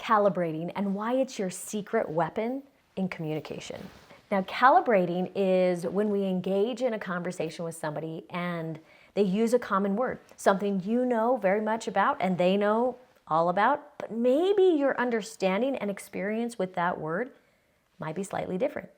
calibrating and why it's your secret weapon in communication. Now, calibrating is when we engage in a conversation with somebody and they use a common word, something you know very much about and they know all about, but maybe your understanding and experience with that word might be slightly different.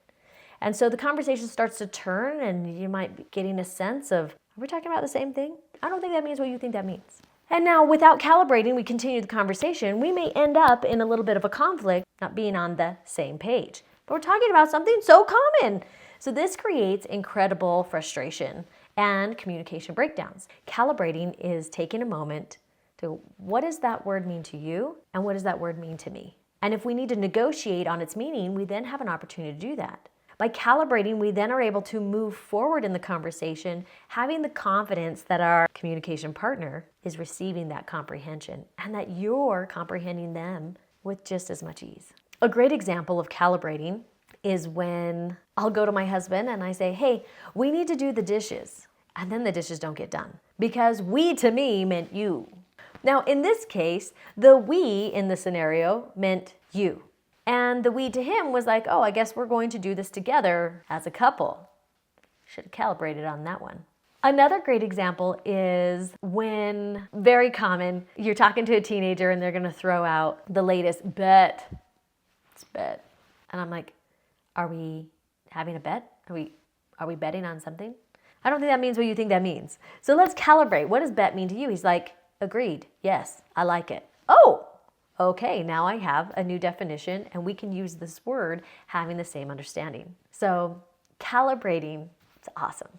And so the conversation starts to turn and you might be getting a sense of, are we talking about the same thing? I don't think that means what you think that means. And now without calibrating, we continue the conversation. We may end up in a little bit of a conflict, not being on the same page. But we're talking about something so common. So this creates incredible frustration and communication breakdowns. Calibrating is taking a moment to, what does that word mean to you? And what does that word mean to me? And if we need to negotiate on its meaning, we then have an opportunity to do that. By calibrating, we then are able to move forward in the conversation, having the confidence that our communication partner is receiving that comprehension and that you're comprehending them with just as much ease. A great example of calibrating is when I'll go to my husband and I say, hey, we need to do the dishes. And then the dishes don't get done because we to me meant you. Now, in this case, the we in the scenario meant you. And the we to him was like, oh, I guess we're going to do this together as a couple. Should have calibrated on that one. Another great example is when, very common, you're talking to a teenager and they're going to throw out the latest bet. It's bet. And I'm like, are we having a bet? Are we betting on something? I don't think that means what you think that means. So let's calibrate. What does bet mean to you? He's like, agreed. Yes, I like it. Oh, okay, now I have a new definition and we can use this word having the same understanding. So calibrating, it's awesome.